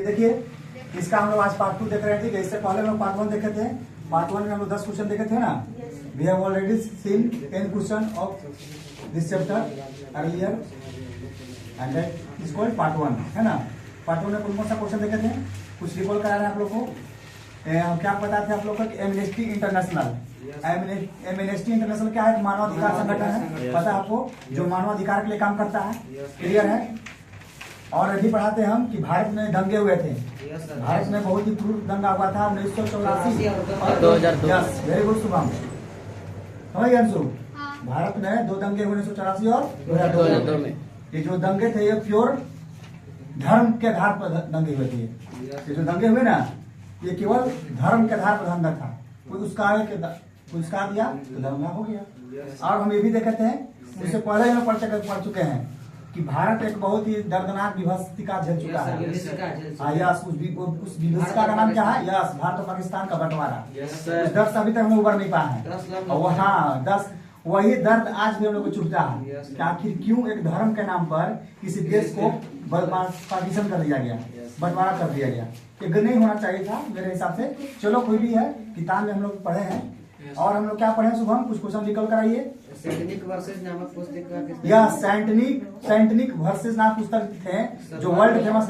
देखिए इसका हम लोग आज पार्ट 2 देख रहे थे। इससे पहले हम लोग पार्ट 1 देखे थे। पार्ट 1 में हम लोग 10 क्वेश्चन देखे थे ना। We have already seen 10 question of this chapter earlier and that is called part 1, है ना। पार्ट 1 में कौन कौन सा क्वेश्चन देखे थे, कुछ रिकॉल करा रहे हैं आप लोग को। क्या पता थे आप लोग को कि एमनेस्टी इंटरनेशनल, एमनेस्टी इंटरनेशनल क्या है, मानवाधिकार संगठन है, पता है आपको, जो मानवाधिकार के लिए काम करता है, क्लियर है। और अभी पढ़ाते हैं हम कि भारत में दंगे हुए थे। भारत में बहुत ही क्रूर दंगा हुआ था 1984 और 2002। यस, वेरी गुड शुभम, समझ गए अंशु। भारत में 2 दंगे हुए 1984 और 2002 में। ये जो दंगे थे ये प्योर धर्म के आधार पर दंगे हुए थे। ये जो दंगे हुए ना ये केवल धर्म के आधार पर दंगा था। कोई उसका दिया तो दंगा हो गया। और हम ये भी देखे थे, उससे पहले हम पढ़ चुके हैं कि भारत एक बहुत ही दर्दनाक विभक्तिका झेल चुका है। यस, उस विभक्तिका का नाम क्या है, यस, भारत और पाकिस्तान का बंटवारा। उस दर्द से अभी तक हम उबर नहीं पाए हैं। और हाँ, वही दर्द आज भी हम लोग को चुभता है कि आखिर क्यों एक धर्म के नाम पर किसी देश को पार्टीशन कर दिया गया, बंटवारा कर दिया गया। ये नहीं होना चाहिए था मेरे हिसाब से। चलो कोई भी है, किताब में हम लोग पढ़े हैं। और हम लोग क्या पढ़े शुभम, कुछ क्वेश्चन निकल कर आइए। सैंटनिक वर्सेस नामक पुस्तक या सैंटनिक वर्सेस नाम पुस्तक थे जो वर्ल्ड फेमस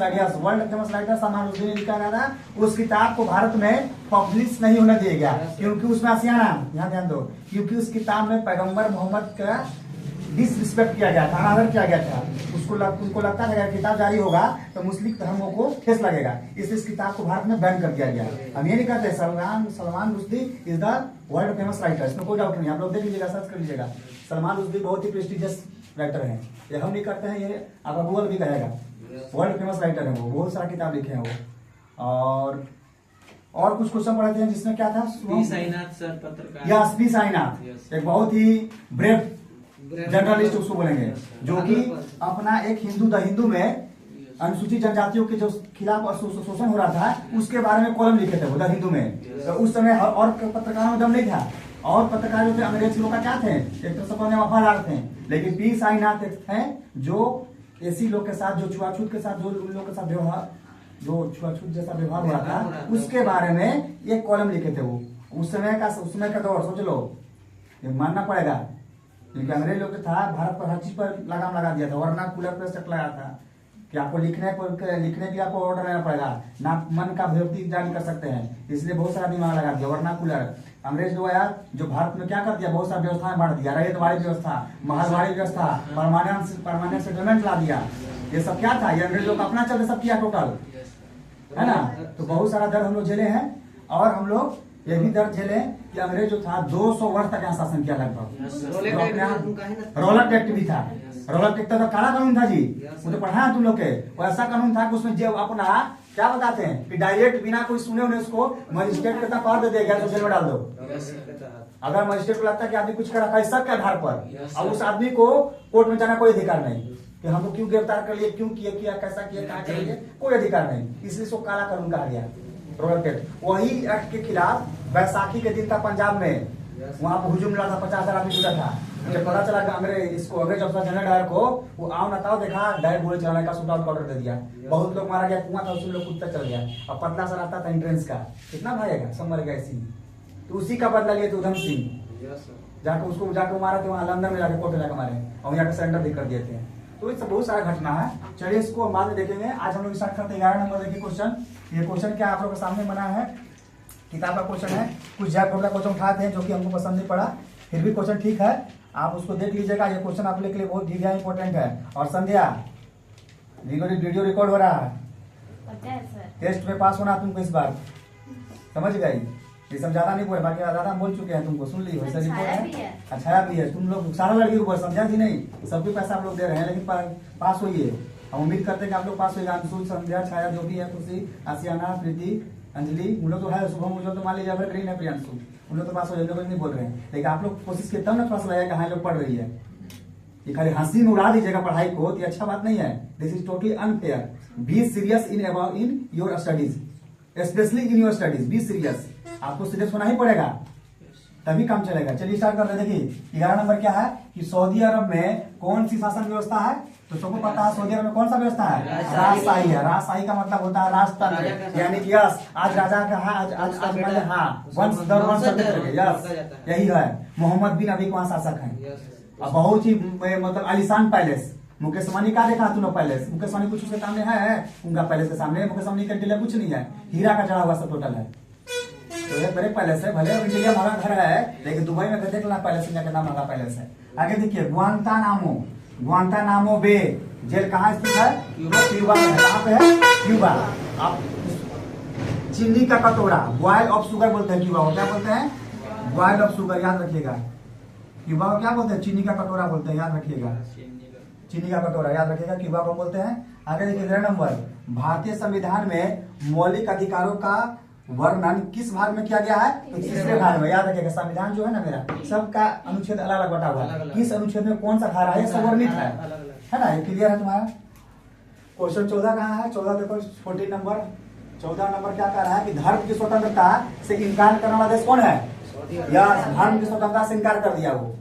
राइटर समानुद्दीन ने लिखा गया था। उस किताब को भारत में पब्लिश नहीं होने दिया गया क्योंकि उसमें आसियाना, यहाँ ध्यान दो, क्योंकि उस किताब में पैगंबर मोहम्मद का डिसरिस्पेक्ट किया गया था, अनादर किया गया था। उनको लगता था अगर किताब जारी होगा तो मुस्लिम धर्मों को ठेस लगेगा, इसलिए इस किताब को भारत में बैन कर दिया गया। हम ये नहीं कहते Salman Rushdie is the world famous writer, इसमें कोई डाउट नहीं। आप लोग देख लीजिएगा, सर्च कर लीजिएगा। सलमान रुश्दी बहुत ही प्रेस्टिजियस राइटर है। ये हम नहीं करते हैं, ये आपका गूगल भी कहेगा। वर्ल्ड फेमस राइटर है वो, बहुत सारा किताब लिखे हैं वो। और कुछ क्वेश्चन पढ़ते हैं जिसमें क्या था, पी साईनाथ सर पत्रकार। यस, पी साईनाथ एक बहुत ही ब्रेव जर्नलिस्ट उसको बोलेंगे, जो कि अपना एक द हिंदू में अनुसूचित जनजातियों के जो खिलाफ शोषण हो रहा था उसके बारे में कॉलम लिखे थे वो द हिंदू में। तो उस समय और पत्रकारों में दम नहीं था। और पत्रकार जो थे अंग्रेज लोग का क्या थे, एक तो सबने वफादार थे। लेकिन पी साईनाथ हैं जो ऐसी लोग के साथ, जो छुआछूत के साथ, जो उन लोगों के साथ व्यवहार, जो छुआछूत जैसा व्यवहार हो रहा था उसके बारे में एक कॉलम लिखे थे वो। उस समय का दौर सोच लो, ये मानना पड़ेगा क्योंकि अंग्रेज लोग था भारत पर हर चीज पर लगाम लगा दिया था। वरना कूलर पर स्टक लगा था कि आपको लिखने के लिए आपको ऑर्डर लेना पड़ेगा, ना मन का अभिव्यक्ति जारी कर सकते हैं, इसलिए बहुत सारा दिमाग लगा दिया। वरना कूलर अंग्रेज लोग आया जो भारत में क्या कर दिया, बहुत सारी व्यवस्थाएं बांट दिया, रैयतवाड़ी व्यवस्था, महलवाड़ी व्यवस्था, परमानेंट सेटलमेंट ला दिया। ये सब क्या था, ये अंग्रेज लोग अपना चलते सब किया टोटल, है ना। तो बहुत सारा दर्द हम लोग झेले हैं। और हम लोग ये भी दर्द झेले कि अंग्रेज जो था 200 वर्ष तक यहाँ शासन किया लगभग। रोलक एक्ट भी था। रोलक एक्ट तो काला कानून था जी, वो तो पढ़ा है तुम लोग के। वो ऐसा कानून था कि उसमें जो अपना क्या बताते हैं कि डायरेक्ट बिना कोई सुने उन्हें उसको मजिस्ट्रेट कितना पावर दे दिया, जेल में डाल दो। अगर मजिस्ट्रेट को लगता है कि आदमी कुछ कर रखा है शक के आधार पर, और उस आदमी को कोर्ट में जाना कोई अधिकार नहीं कि हमको क्यों गिरफ्तार कर लिए, क्यों किया, कैसा किया, कहा करेंगे, कोई अधिकार नहीं। इसलिए इसको काला कानून कहा गया, रोलक एक्ट। वही एक्ट के खिलाफ बैसाखी के दिन था पंजाब में, वहां पर हुजूम मिला था, 50,000 आदमी जुटा था। जब पता चला कि अंग्रेज अफसर जनरल डायर को वो आओ नताओ देखा, डायरेक्ट गोली चलाने का शूट आउट का ऑर्डर दे दिया। बहुत लोग मारा गया, कुआं था उसमें लोग कूदता चल गया। अब पतला सा रास्ता था एंट्रेंस का, कितना भागेगा, सब मर गया इसी। तो उसी का बदला लिए थे उधम सिंह, जाकर उसको जाकर मारा थे वहां लंदन में जाकर, कोर्ट में जाकर मारे और यहाँ सरेंडर भी कर दिए थे। तो इससे बहुत सारा घटना है। चलिए इसको बाद में देखेंगे। आज हम लोग स्टार्ट करते हैं 11 नंबर देखिए क्वेश्चन। ये क्वेश्चन क्या आप लोग के सामने बना है, किताब का क्वेश्चन है। कुछ जैक का क्वेश्चन उठाते हैं जो कि हमको पसंद नहीं पड़ा, फिर भी क्वेश्चन ठीक है, आप उसको देख लीजिएगा। ये क्वेश्चन आप लोग के लिए बहुत ही इंपॉर्टेंट है। और संध्या वीडियो रिकॉर्ड हो रहा है, टेस्ट में पास होना तुमको इस बार, समझ गई। ये सब ज्यादा नहीं बोले, बाकी ज्यादा बोल चुके हैं, तुमको सुन ली वैसे रिकॉर्ड है। अच्छा भी है, तुम लोग सारा लड़की ऊपर समझा थी नहीं, सबके पैसा आप लोग दे रहे हैं, लेकिन पास होइए। हम उम्मीद करते हैं कि आप लोग पास होइएगा। अंशु, संध्या, छाया जो भी है, खुशी, आसियाना, प्रीति, अंजलि, उन लोग तो है, शुभम उज्जवल तो मान लीजिए एवरग्रीन है, प्रियांशु, उन लोग तो पास हो जाएंगे, नहीं बोल रहे हैं। लेकिन आप लोग कोशिश किए तब ना पास लगेगा हाँ लोग पढ़ रही है। ये खाली हंसी में उड़ा दीजिएगा पढ़ाई को, तो ये अच्छा बात नहीं है। This is totally unfair. Be serious in your studies, specially in your studies, be serious. आपको सीरियस होना ही पड़ेगा, तभी काम चलेगा। चलिए स्टार्ट करते हैं। देखिए 11 नंबर क्या है कि सऊदी अरब में कौन सी शासन व्यवस्था है, तो सबको पता है सऊदी अरब में कौन सा व्यवस्था है, राजशाही है। राजशाही का मतलब होता है राजतंत्र, यानी कि यस आज राजा का है, आज मतलब हाँ वंश दर वंश यस यही है। मोहम्मद बिन अभी वहाँ शासक है। अब बहुत ही मतलब आलिशान पैलेस। मुकेश अंबानी का देखा तूने पैलेस, मुकेश अंबानी कुछ उसके सामने है उनका पैलेस के सामने मुकेश अंबानी का इंटीरियर कुछ नहीं है, हीरा का चढ़ा हुआ सब टोटल है। तो ये बड़े पैलेस है, भले इंटीरियर महंगा घर है लेकिन दुबई में देख लेना पैलेस इंडिया कितना महंगा पैलेस है। आगे देखिए ग्वांतानामो, ग्वांतानामो बे जेल कहाँ स्थित है, क्यूबा में है। कहाँ पे है, क्यूबा। आप चीनी का कटोरा, बॉयल ऑफ शुगर बोलते हैं क्यूबा को, क्या बोलते हैं, बॉयल ऑफ शुगर, याद रखिएगा। क्यूबा को क्या बोलते हैं, चीनी का कटोरा बोलते हैं, याद रखिएगा। चीनी का कटोरा याद रखिएगा, क्यूबा को बोलते हैं। आगे देखिए 3 नंबर, भारतीय संविधान में मौलिक अधिकारों का वर्णन किस भाग में किया गया है, तो तीसरे भाग में। याद रखिएगा संविधान जो है ना मेरा सबका अनुच्छेद अलग अलग बटा हुआ है, किस अनुच्छेद में कौन सा धारा है सब वर्णित है ना, ये क्लियर है तुम्हारा। क्वेश्चन 14 कहाँ है, 14 देखो 14 नंबर। 14 नंबर क्या कह रहा है कि धर्म की स्वतंत्रता से इनकार करने वाला देश कौन है, यस धर्म की स्वतंत्रता से इनकार कर दिया वो।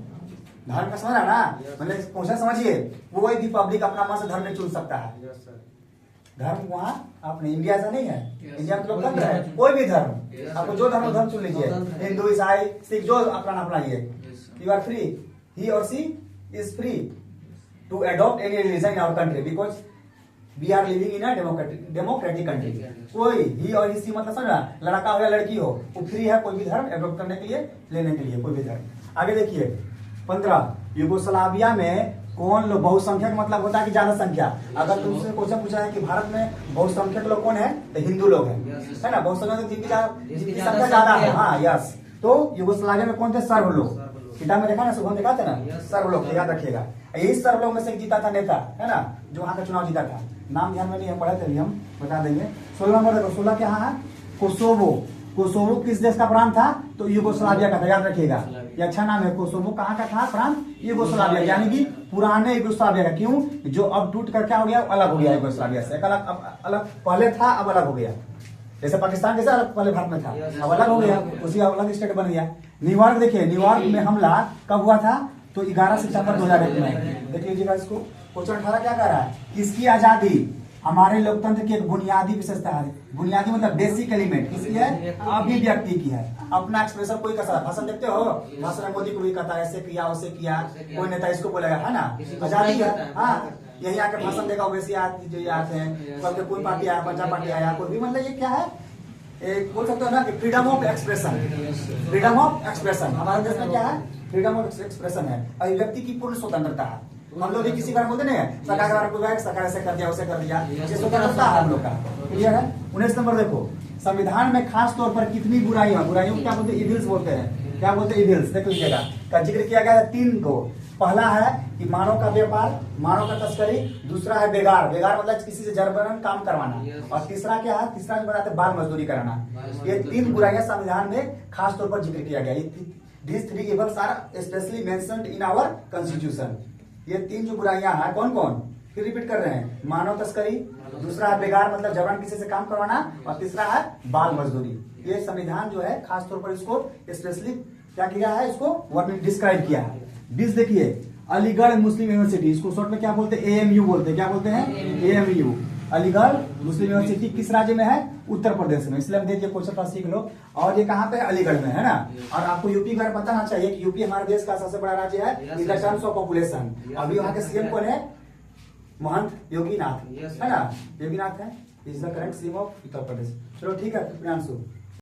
धर्म का समझ ना, मतलब क्वेश्चन समझिए, कोई भी पब्लिक अपना मन से धर्म नहीं चुन सकता है। धर्म वहाँ अपने इंडिया ऐसा नहीं है, इंडिया में लोग धर्म है, कोई भी धर्म आपको जो धर्म चुन लीजिए, हिंदू ईसाई सिख जो अपना अपनाइए, you are free, he or she is free to adopt any religion in our country because we are living in a democratic country. कोई ही और सी मतलब समझना, लड़का हो या लड़की हो वो फ्री है कोई भी धर्म एडॉप्ट करने के लिए, लेने के लिए कोई भी धर्म। आगे देखिए 15, यूगोस्लाविया में कौन लोग बहुसंख्यक मतलब होता है कि ज्यादा संख्या। अगर तुमसे क्वेश्चन पूछा है कि भारत में बहुसंख्यक लोग कौन है, तो हिंदू लोग हैं, है ना, बहुसंख्यक जिनकी संख्या ज्यादा है, हाँ यस। तो यूगोस्लाविया में कौन थे, सर्ब लोग। किताब में देखा ना, सुबह देखा था ना, सर्ब लोग, याद रखिएगा। यही सर्ब लोग में से जीता था नेता, है ना, जो वहाँ का चुनाव जीता था, नाम ध्यान में नहीं है, पढ़े थे हम बता देंगे। 16 नंबर देखो, 16 क्या है, कोसोवो। कोसोवो किस देश का प्रांत था, तो यूगोस्लाविया का था, याद रखिएगा। ये अच्छा नाम है, कोसोवो कहाँ का था प्रांत, यूगोस्लाविया, यानी कि पुराने यूगोस्लाविया का। क्यों, जो अब टूट कर क्या हो गया, अलग हो गया यूगोस्लाविया से, अलग पहले था अब अलग हो गया। जैसे पाकिस्तान कैसे अलग पहले भारत में था, अब अलग हो गया, उसी अलग स्टेट बन गया। न्यूयॉर्क देखिए, न्यूयॉर्क में हमला कब हुआ था, तो 11 सितंबर 2001 में। देख लीजिएगा इसको। क्वेश्चन 18 क्या कह रहा है, किसकी आजादी हमारे लोकतंत्र की एक बुनियादी विशेषता है। बुनियादी मतलब बेसिक एलिमेंट किसकी है, अभिव्यक्ति की है। अपना एक्सप्रेशन कोई कर सकता है। भाषण देखते हो, भाषण मोदी को भी कहता है ऐसे किया वैसे किया, कोई नेता इसको बोलेगा, है ना, आजादी है। हाँ, यही आके भाषण देगा वैसे जो आते हैं, कल कोई पार्टी आया, पंजाब पार्टी आया, कोई भी, मतलब ये क्या है, एक बोल सकते हो ना कि freedom of expression. Freedom of expression हमारे देश में क्या है, फ्रीडम ऑफ एक्सप्रेशन है, अभिव्यक्ति की पूर्ण स्वतंत्रता है। हम लोग भी किसी बार बोलते नहीं है सरकार के बारे में, सरकार ऐसे कर दिया वैसे कर दिया, ये स्वतंत्रता है हम लोग का, क्लियर है। 19 नंबर देखो, संविधान में खास तौर पर कितनी बुराइयां, बुराइयों को क्या बोलते हैं, इविल्स बोलते हैं, क्या बोलते हैं, इविल्स, देख लीजिएगा, का जिक्र किया गया है 3 को। पहला है कि मानव का व्यापार, मानव का तस्करी, दूसरा है बेगार, बेगार मतलब किसी से जबरन काम करवाना, और तीसरा क्या है, तीसरा जो बताते बाल मजदूरी कराना। ये 3 बुराइयां संविधान में खास तौर पर जिक्र किया गया। These 3 evils are especially mentioned in our constitution। ये 3 जो बुराइयां हैं कौन कौन, फिर रिपीट कर रहे हैं, मानव तस्करी, दूसरा है बेगार मतलब जबरन किसी से काम करवाना, और तीसरा है बाल मजदूरी। ये संविधान जो है खास तौर पर इसको स्पेशली क्या किया है, इसको वर्ड डिस्क्राइब किया है। 20 देखिए, अलीगढ़ मुस्लिम यूनिवर्सिटी, इसको शॉर्ट में क्या बोलते हैं, AMU बोलते हैं, क्या बोलते हैं, AMU। अलीगढ़ मुस्लिम यूनिवर्सिटी किस राज्य में है, उत्तर प्रदेश में, इसलिए हम देखिए क्वेश्चन सीख लो। और ये कहाँ पे है, अलीगढ़ में, है ना। और आपको यूपी का पता होना चाहिए कि यूपी हमारे देश का सबसे बड़ा राज्य है इन टर्म्स ऑफ पॉपुलेशन। अभी वहाँ के CM कौन है, महंत योगी नाथ, है ना, योगी नाथ है, is the correct CM of Uttar Pradesh. चलो ठीक है प्रियांशु।